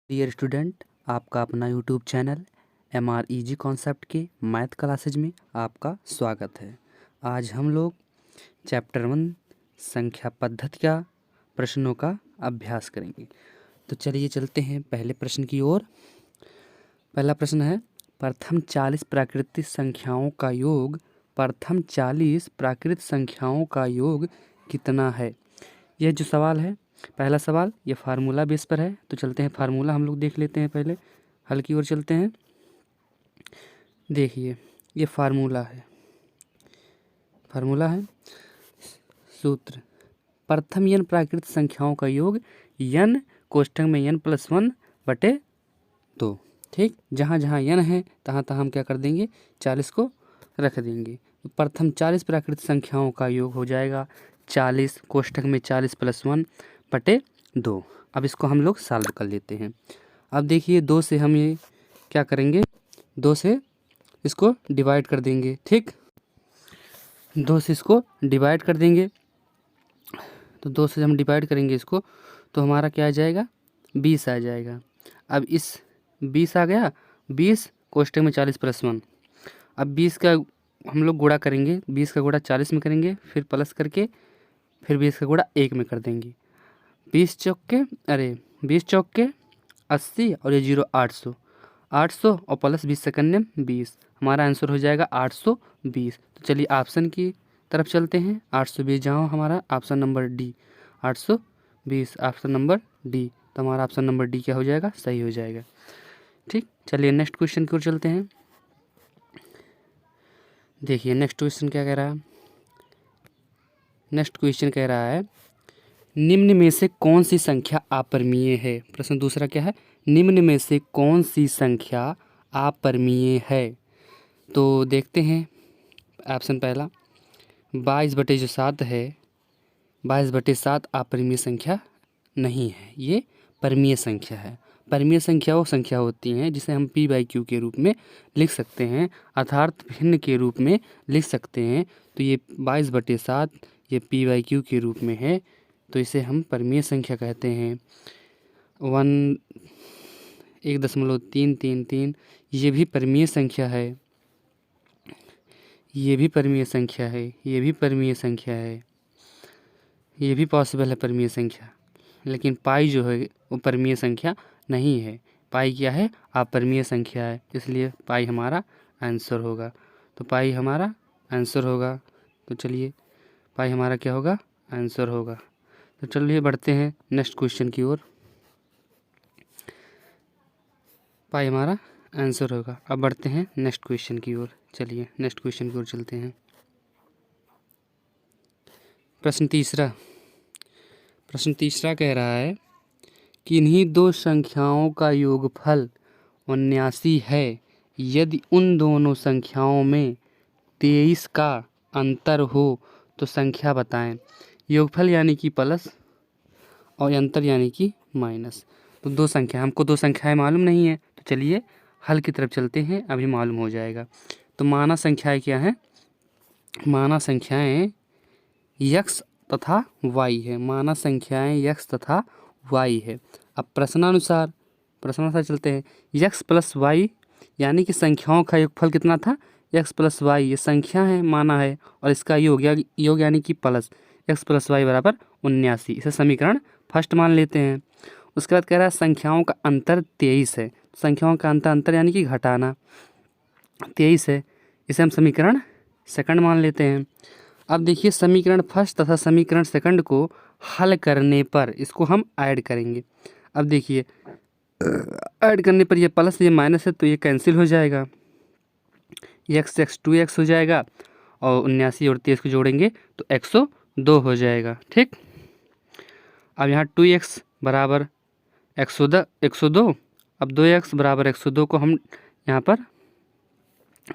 Dear student, आपका अपना YouTube channel MREG concept के मैथ क्लासेज में आपका स्वागत है। आज हम लोग चैप्टर 1 संख्या पद्धति का प्रश्नों का अभ्यास करेंगे। तो चलिए चलते हैं पहले प्रश्न की ओर। पहला प्रश्न है, प्रथम 40 प्राकृतिक संख्याओं का योग कितना है। यह जो सवाल है, पहला सवाल ये फार्मूला बेस पर है। तो चलते हैं फार्मूला हम लोग देख लेते हैं। पहले हल की ओर चलते हैं। देखिए ये फार्मूला है सूत्र प्रथम n प्राकृतिक संख्याओं का योग n कोष्ठक में n+1/2। ठीक, जहाँ जहाँ n है तहाँ तहाँ हम क्या कर देंगे, 40 को रख देंगे। तो प्रथम 40 प्राकृतिक संख्याओं का योग हो जाएगा 40 कोष्ठक में 40+1/2। अब इसको हम लोग सॉल्व कर लेते हैं। अब देखिए 2 से हम ये क्या करेंगे, 2 से इसको डिवाइड कर देंगे। ठीक, 2 से इसको डिवाइड कर देंगे। तो 2 से हम डिवाइड करेंगे इसको, तो हमारा क्या आ जाएगा, 20 आ जाएगा। अब इस 20 आ गया, 20 कोष्ठक में 40+1। अब 20 का हम लोग गुणा करेंगे, 20 का गुणा 40 में करेंगे, फिर प्लस करके फिर 20 का गुणा 1 में कर देंगे। 20 चौक के 80 और ये 0 800 और प्लस 20 सेकंड में 20, हमारा आंसर हो जाएगा 820। तो चलिए ऑप्शन की तरफ चलते हैं। 820 जहाँ हमारा option number D, 820 option number D. तो हमारा ऑप्शन नंबर डी क्या हो जाएगा, सही हो जाएगा। ठीक, चलिए नेक्स्ट क्वेश्चन की ओर चलते हैं। देखिए नेक्स्ट क्वेश्चन क्या कह रहा है। नेक्स्ट क्वेश्चन कह रहा है, निम्न में से कौन सी संख्या अपरिमेय है। प्रश्न दूसरा क्या है, निम्न में से कौन सी संख्या अपरिमेय है। तो देखते हैं ऑप्शन पहला 22/7 है। 22/7 अपरिमेय संख्या नहीं है, ये परिमेय संख्या है। परिमेय संख्या वो संख्या होती हैं जिसे हम p/q के रूप में लिख सकते हैं, अर्थात भिन्न के रूप में लिख सकते हैं। तो ये 22/7 ये p/q के रूप में है, तो इसे हम परिमेय संख्या कहते हैं। 1.333 ये भी परिमेय संख्या है, ये भी परिमेय संख्या है, ये भी परिमेय संख्या है, ये भी पॉसिबल है परिमेय संख्या। लेकिन पाई जो है वो परिमेय संख्या नहीं है। पाई क्या है, अपरिमेय संख्या है, इसलिए पाई हमारा आंसर होगा। तो पाई हमारा आंसर होगा। तो चलिए पाई हमारा क्या होगा, आंसर होगा। तो चलिए बढ़ते हैं नेक्स्ट क्वेश्चन की ओर। पाई हमारा आंसर होगा। अब बढ़ते हैं नेक्स्ट क्वेश्चन की ओर। चलिए नेक्स्ट क्वेश्चन की ओर चलते हैं। प्रश्न तीसरा कह रहा है, किन्हीं दो संख्याओं का योगफल 79 है यदि उन दोनों संख्याओं में 23 का अंतर हो तो संख्या बताएं। योगफल यानी कि प्लस और अंतर यानी कि माइनस। तो दो संख्या, हमको दो संख्याएं मालूम नहीं है, तो चलिए हल की तरफ चलते हैं, अभी मालूम हो जाएगा। तो माना संख्याएं क्या हैं, माना संख्याएं x तथा y है। माना संख्याएं x तथा y है। अब प्रश्नानुसार चलते हैं। x + y यानी कि संख्याओं का योगफल कितना था, x + y ये संख्या है, माना है, और इसका योग यानी कि प्लस x + y = 79। इसे समीकरण फर्स्ट मान लेते हैं। उसके बाद कह रहा है संख्याओं का अंतर 23 है। संख्याओं का अंतर यानी कि घटाना 23 है, इसे हम समीकरण सेकंड मान लेते हैं। अब देखिए समीकरण फर्स्ट तथा समीकरण सेकंड को हल करने पर इसको हम ऐड करेंगे। अब देखिए ऐड करने पर ये प्लस ये माइनस है तो ये कैंसिल हो जाएगा, x 2x हो जाएगा, और 79 और 23 को जोड़ेंगे तो 102 हो जाएगा। ठीक, अब यहाँ 2x = 102। अब 2x = 102 को हम यहाँ पर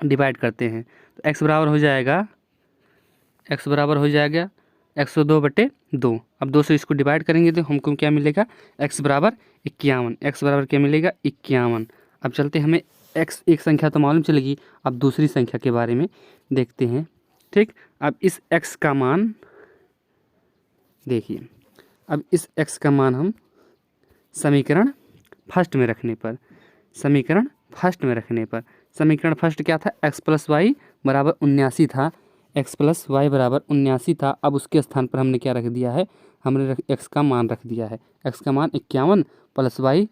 डिवाइड करते हैं, तो x बराबर हो जाएगा 102/2। अब 2 से इसको डिवाइड करेंगे तो हमको क्या मिलेगा, x = 51। x बराबर क्या मिलेगा, 51। अब चलते हमें x एक संख्या तो मालूम चलेगी, अब दूसरी संख्या के बारे में देखते हैं। ठीक, अब इस x का मान देखिए, अब इस x का मान हम समीकरण फर्स्ट में रखने पर, समीकरण फर्स्ट में रखने पर, समीकरण फर्स्ट क्या था, x प्लस वाई बराबर 79 था, x प्लस वाई बराबर 79 था। अब उसके स्थान पर हमने क्या रख दिया है, हमने x का मान रख दिया है, x का मान 51 प्लस वाई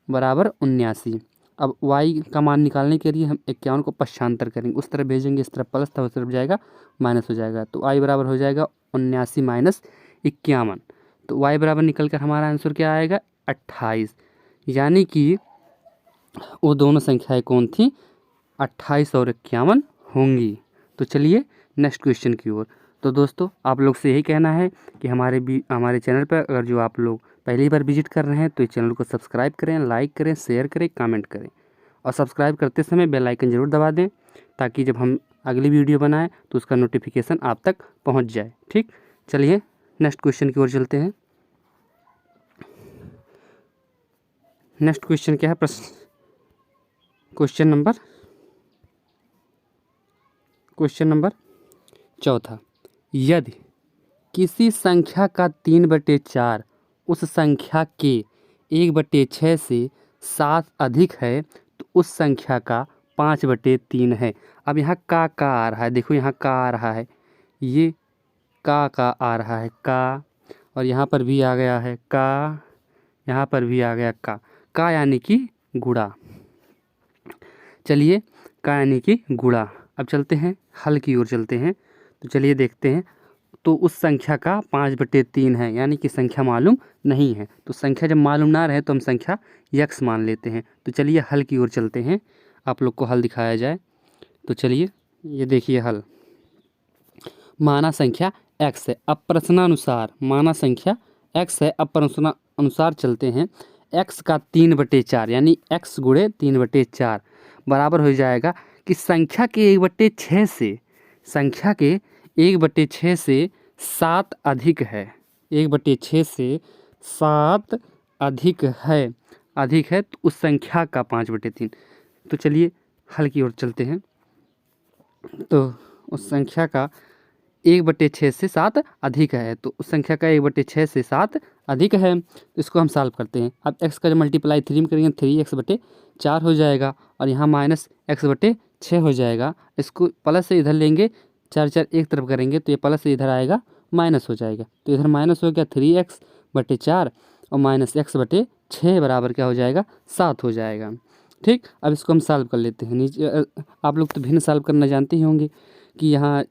बराबर 79। अब y का मान निकालने के लिए हम 51 को पक्षांतर करेंगे, उस तरफ भेजेंगे, इस तरफ प्लस था उस तरफ जाएगा माइनस हो जाएगा, तो y बराबर हो जाएगा 79 माइनस 51। तो y बराबर निकल कर हमारा आंसर क्या आएगा, 28। यानी कि वो दोनों संख्याएं कौन थी, 28 और 51 होंगी। तो चलिए नेक्स्ट क्वेश्चन की ओर। तो दोस्तों आप लोग से यही कहना है कि हमारे चैनल पर अगर जो आप लोग पहली बार विजिट कर रहे हैं तो इस चैनल को सब्सक्राइब करें, लाइक करें, शेयर करें, कमेंट करें, और सब्सक्राइब करते समय बेल आइकन ज़रूर दबा दें ताकि जब हम अगली वीडियो बनाएं तो उसका नोटिफिकेशन आप तक पहुंच जाए। ठीक, चलिए नेक्स्ट क्वेश्चन की ओर चलते हैं। नेक्स्ट क्वेश्चन क्या है, क्वेश्चन नंबर चौथा। यदि किसी संख्या का 3/4 उस संख्या के 1/6 से 7 अधिक है तो उस संख्या का 5/3 है। अब यहाँ का आ रहा है, देखो यहाँ का आ रहा है, ये का आ रहा है का, और यहाँ पर भी आ गया है का, यहाँ पर भी आ गया का यानी कि गुणा। चलिए का यानी कि गुणा। अब चलते हैं हल की ओर चलते हैं, तो चलिए देखते हैं। तो उस संख्या का 5/3 है, यानी कि संख्या मालूम नहीं है। तो संख्या जब मालूम ना रहे तो हम संख्या यक्स मान लेते हैं। तो चलिए हल की ओर चलते हैं, आप लोग को हल दिखाया जाए। तो चलिए ये देखिए हल, माना संख्या x है। अब प्रश्नानुसार माना संख्या x है, अब प्रश्नानुसार चलते हैं। x का 3/4 यानी x गुणे 3/4 बराबर हो जाएगा कि संख्या के 1/6 से, संख्या के 1/6 से 7 अधिक है, 1/6 से 7 अधिक है तो उस संख्या का 5/3। तो चलिए हल की ओर चलते हैं। तो उस संख्या का 1/6 से 7 अधिक है, तो उस संख्या का 1/6 से 7 अधिक है, तो इसको हम सॉल्व करते हैं। अब x का जब मल्टीप्लाई 3 में करेंगे 3x/4 हो जाएगा, और यहाँ माइनस x/6 हो जाएगा। इसको प्लस से इधर लेंगे, 4 एक तरफ करेंगे तो ये प्लस से इधर आएगा माइनस हो जाएगा, तो इधर माइनस हो गया 3x/4 और माइनस x/6 बराबर क्या हो जाएगा, 7 हो जाएगा। ठीक, अब इसको हम सॉल्व कर लेते हैं। नीचे आप लोग तो भिन्न सॉल्व करना जानते ही होंगे कि यहाँ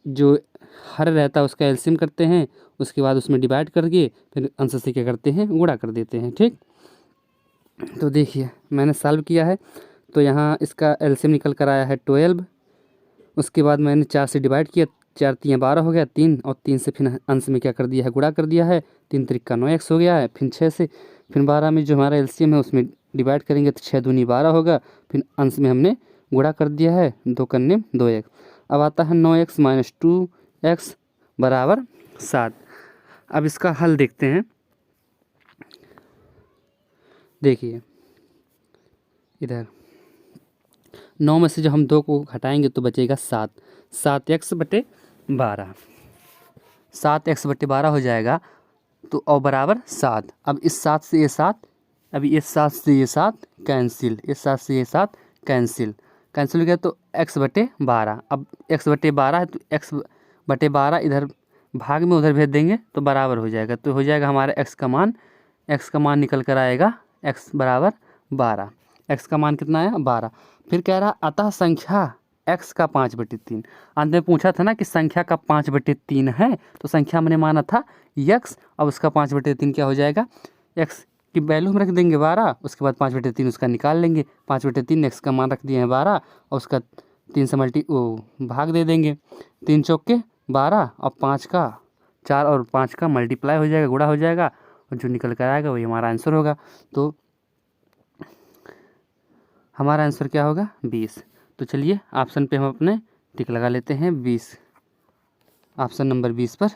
जो हर रहता है उसका एलसीएम करते हैं, उसके बाद उसमें डिवाइड करके फिर अंश से क्या करते हैं, गुणा कर देते हैं। ठीक, तो देखिए मैंने सॉल्व किया है, तो यहाँ इसका एलसीएम निकल कर आया है 12। उसके बाद मैंने 4 से डिवाइड किया, 4 3 12 हो गया, 3 और 3 से फिर अंश में क्या कर दिया है, गुणा कर दिया है, 3 त्रिक 9x हो गया है। फिर 6 से फिर 12 में जो हमारा एलसीएम है उसमें डिवाइड करेंगे तो 6 दूनी 12 होगा, फिर अंश में हमने गुणा कर दिया है, 2 कन्ने 2x। अब आता है 9x माइनस 2x बराबर 7। अब इसका हल देखते हैं। देखिए इधर 9 में से जब हम 2 को घटाएंगे तो बचेगा 7, 7x/12, 7x/12 हो जाएगा, तो और बराबर 7। अब इस 7 से ये 7, अभी इस 7 से ये 7 कैंसिल, इस 7 से ये 7 कैंसिल हो गया, तो x/12। अब x/12 है तो x/12 इधर भाग में उधर भेज देंगे तो बराबर हो जाएगा, तो हो जाएगा हमारा x का मान निकल कर आएगा x बराबर 12। x का मान कितना आया, 12। फिर कह रहा अतः संख्या x का 5/3। अंत में पूछा था ना कि संख्या का 5/3 है, तो संख्या मैंने माना था x, अब उसका 5/3 क्या हो जाएगा, x की वैल्यू हम रख देंगे 12, उसके बाद 5/3 उसका निकाल लेंगे। 5/3 x का मान रख दिए हैं 12, और उसका 3 से भाग दे देंगे, 3 चौके 12 और 5 का 4 और 5 का मल्टीप्लाई हो जाएगा, गुणा हो जाएगा, और जो निकल कर आएगा वही हमारा आंसर होगा। तो हमारा आंसर क्या होगा, 20। तो चलिए ऑप्शन पे हम अपने टिक लगा लेते हैं, 20। ऑप्शन नंबर 20 पर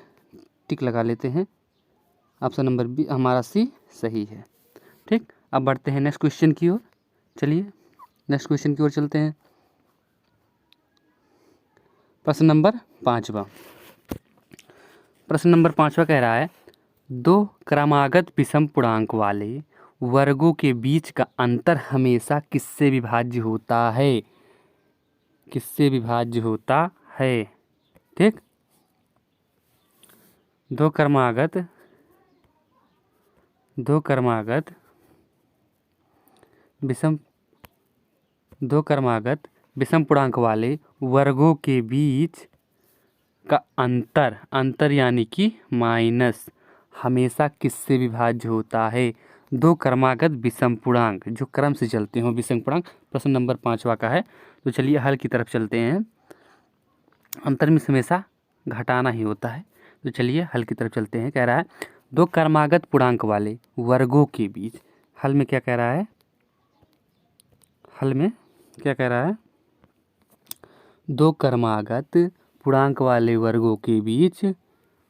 टिक लगा लेते हैं, ऑप्शन नंबर बी हमारा सी सही है। ठीक, अब बढ़ते हैं नेक्स्ट क्वेश्चन की ओर। चलिए नेक्स्ट क्वेश्चन की ओर चलते हैं। प्रश्न नंबर 5वां। प्रश्न नंबर 5वां कह रहा है 2 क्रमागत विषम पूर्णांक वाले वर्गों के बीच का अंतर हमेशा किससे विभाज्य होता है? किससे विभाज्य होता है? ठीक, दो क्रमागत विषम पूर्णांक वाले वर्गों के बीच का अंतर यानी कि माइनस हमेशा किससे विभाज्य होता है? दो क्रमागत विषम पूर्णांक जो क्रम से चलते हो विषम पूर्णांक। प्रश्न नंबर 5वां का है। तो चलिए हल की तरफ चलते हैं। अंतर में हमेशा घटाना ही होता है। तो चलिए हल की तरफ चलते हैं। कह रहा है दो क्रमागत पूर्णांक वाले वर्गों के बीच। हल में क्या कह रहा है? हल में क्या कह रहा है? दो क्रमागत पूर्णांक वाले वर्गों के बीच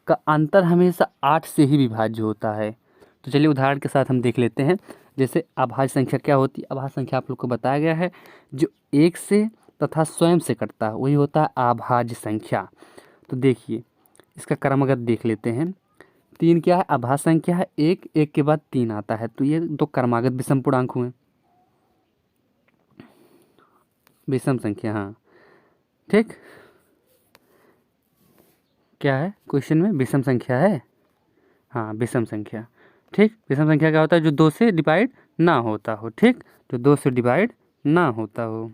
का अंतर हमेशा 8 से ही विभाज्य होता है। तो चलिए उदाहरण के साथ हम देख लेते हैं। जैसे अभाज्य संख्या क्या होती है? अभाज्य संख्या आप लोग को बताया गया है, जो एक से तथा स्वयं से कटता है वही होता है अभाज्य संख्या। तो देखिए इसका क्रमगत देख लेते हैं। 3 क्या है? अभाज्य संख्या है। एक के बाद 3 आता है, तो ये दो क्रमागत विषम पूर्णांक हुए, विषम संख्या। हाँ ठीक, क्या है क्वेश्चन में? विषम संख्या है। हाँ विषम संख्या। ठीक, विषम संख्या क्या होता है? जो 2 से डिवाइड ना होता हो। ठीक, जो 2 से डिवाइड ना होता हो।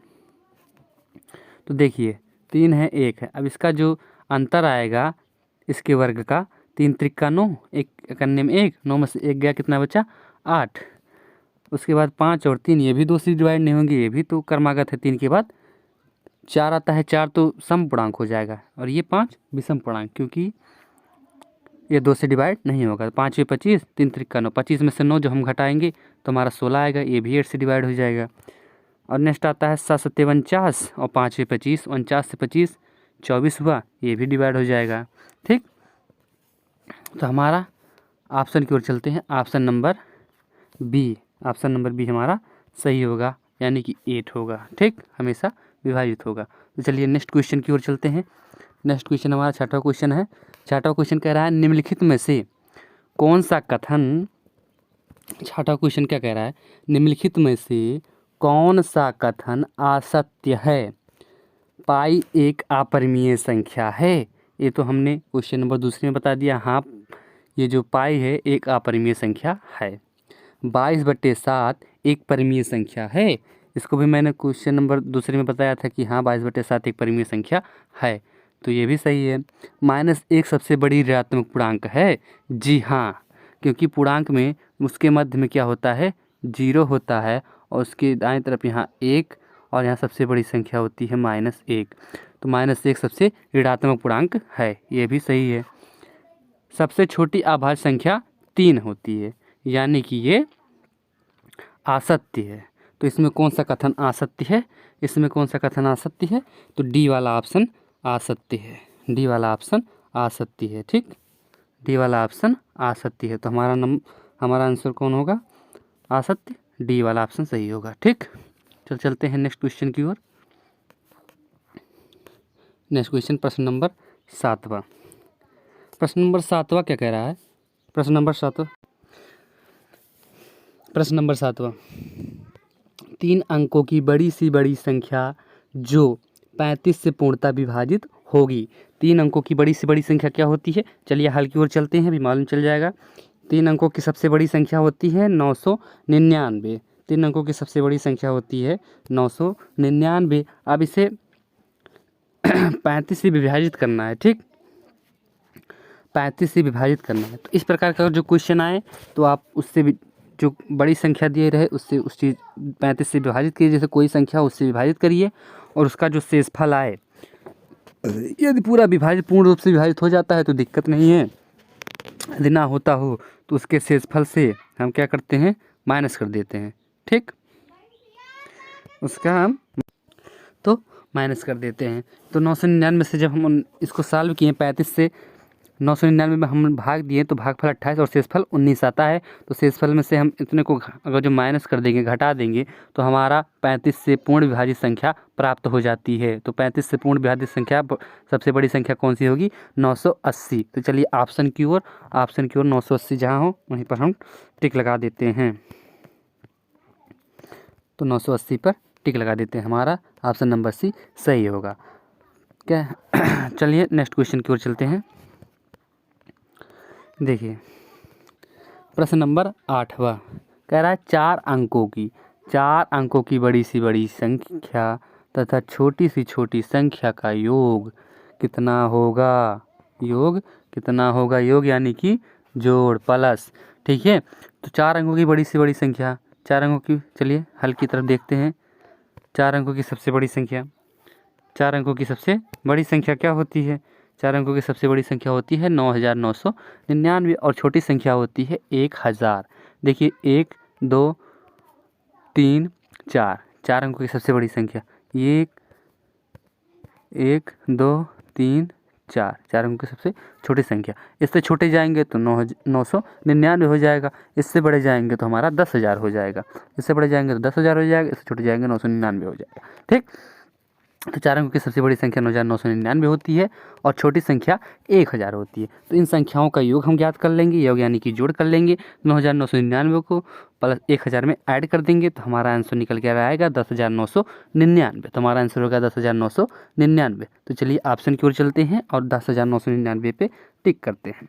तो देखिए 3 है 1 है। अब इसका जो अंतर आएगा इसके वर्ग का, 3 त्रिका 9, एक करने में 1, 9 में से 1 गया, कितना बचा? 8। उसके बाद 5 और 3 ये भी 2 से डिवाइड नहीं होंगे, ये भी तो क्रमागत है। 3 के बाद 4 आता है, 4 तो सम पूर्णांक हो जाएगा, और ये 5 विषम पूर्णांक, क्योंकि ये 2 से डिवाइड नहीं होगा। 5 में 25, 3 त्रिका 9, 25 में से 9 जो हम घटाएंगे तो हमारा 16 आएगा, ये भी 8 से डिवाइड हो जाएगा। और नेक्स्ट आता है 7 सत्ते 49 और 5 में 25, 49 से 25 24 हुआ, ये भी डिवाइड हो जाएगा। ठीक, तो हमारा ऑप्शन की ओर चलते हैं। Option number B, option number B हमारा सही होगा, यानी कि 8 होगा। ठीक, हमेशा विभाजित होगा। तो चलिए नेक्स्ट क्वेश्चन की ओर चलते हैं। नेक्स्ट क्वेश्चन हमारा 6वां क्वेश्चन है। 6वां क्वेश्चन कह रहा है निम्नलिखित में से कौन सा कथन, 6वां क्वेश्चन क्या कह रहा है? निम्नलिखित में से कौन सा कथन असत्य है? पाई एक अपरिमेय संख्या है। ये तो हमने क्वेश्चन नंबर 2 में बता दिया। हाँ, ये जो पाई है एक अपरिमेय संख्या है। 22/7 एक परिमेय संख्या है। इसको भी मैंने क्वेश्चन नंबर 2 में बताया था कि हाँ 22/7 एक परिमेय संख्या है, तो ये भी सही है। -1 सबसे बड़ी ऋणात्मक पूर्णांक है। जी हाँ, क्योंकि पूर्णांक में उसके मध्य में क्या होता है? 0 होता है, और उसके दाएं तरफ यहाँ 1, और यहाँ सबसे बड़ी संख्या होती है -1। तो -1 सबसे ऋणात्मक पूर्णांक है, ये भी सही है। सबसे छोटी अभाज्य संख्या 3 होती है, यानी कि ये असत्य है। तो इसमें कौन सा कथन असत्य है? इसमें कौन सा कथन असत्य है? तो डी वाला ऑप्शन असत्य है। डी वाला ऑप्शन असत्य है। ठीक, डी वाला ऑप्शन असत्य है। तो हमारा आंसर कौन होगा? असत्य। डी वाला ऑप्शन सही होगा। ठीक, चलते हैं नेक्स्ट क्वेश्चन की ओर। नेक्स्ट क्वेश्चन प्रश्न नंबर 7वां। प्रश्न नंबर 7वां क्या कह रहा है? प्रश्न नंबर 7वां 3 अंकों की बड़ी से बड़ी संख्या जो 35 से पूर्णतः विभाजित होगी। 3 अंकों की बड़ी से बड़ी संख्या क्या होती है? चलिए हल की ओर चलते हैं, अभी मालूम चल जाएगा। 3 अंकों की सबसे बड़ी संख्या होती है 999। 3 अंकों की सबसे बड़ी संख्या होती है 999। अब इसे 35 से विभाजित करना है। ठीक, 35 से विभाजित करना है। तो इस प्रकार का जो क्वेश्चन आए तो आप उससे भी जो बड़ी संख्या दिए रहे उससे उस चीज़ 35 से विभाजित कीजिए। जैसे कोई संख्या उससे विभाजित करिए, और उसका जो शेषफल आए, यदि पूरा विभाजित पूर्ण रूप से विभाजित हो जाता है तो दिक्कत नहीं है। यदि ना होता हो तो उसके शेषफल से हम क्या करते हैं? माइनस कर देते हैं। ठीक, उसका हम तो माइनस कर देते हैं। तो 999 से जब हम इसको सॉल्व किए, 35 से 999 में हम भाग दिए तो भागफल 28 और शेषफल 19 आता है। तो शेषफल में से हम इतने को अगर जो माइनस कर देंगे, घटा देंगे, तो हमारा 35 से पूर्ण विभाजित संख्या प्राप्त हो जाती है। तो 35 से पूर्ण विभाजित संख्या सबसे बड़ी संख्या कौन सी होगी? 980। तो चलिए ऑप्शन की ओर 980 जहाँ हो वहीं पर हम टिक लगा देते हैं। तो 980 पर टिक लगा देते हैं, हमारा ऑप्शन नंबर सी सही होगा। क्या चलिए नेक्स्ट क्वेश्चन की ओर चलते हैं। देखिए प्रश्न नंबर 8वां कह रहा है 4 अंकों की बड़ी सी बड़ी संख्या तथा छोटी सी छोटी संख्या का योग कितना होगा। योग कितना होगा, योग यानी कि जोड़ प्लस। ठीक है, तो 4 अंकों की बड़ी से बड़ी संख्या, 4 अंकों की, चलिए हल की तरफ देखते हैं। 4 अंकों की सबसे बड़ी संख्या, 4 अंकों की सबसे बड़ी संख्या क्या होती है। 4 अंकों की सबसे बड़ी संख्या होती है 9999 और छोटी संख्या होती है 1000। देखिए 1 2 3 4, 4 अंकों की सबसे बड़ी संख्या 1 2 3 4, 4 अंकों की सबसे छोटी संख्या। इससे छोटे जाएंगे तो 999 हो जाएगा, इससे बड़े जाएंगे तो हमारा 10,000 हो जाएगा, इससे बड़े जाएंगे तो 10,000 हो जाएगा, इससे छोटे जाएंगे 999 हो जाएगा। ठीक, तो 4 अंकों की सबसे बड़ी संख्या 9999 होती है और छोटी संख्या 1000 होती है। तो इन संख्याओं का योग हम ज्ञात कर लेंगे, योग यानी कि जोड़ कर लेंगे। 9999 को प्लस 1000 में ऐड कर देंगे तो हमारा आंसर निकल के आएगा 10,999। तो हमारा आंसर होगा 10,999। तो चलिए ऑप्शन की ओर चलते हैं और 10,999 पे टिक करते हैं।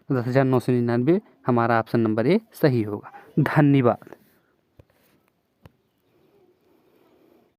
तो 10,999 हमारा ऑप्शन नंबर ए सही होगा। धन्यवाद।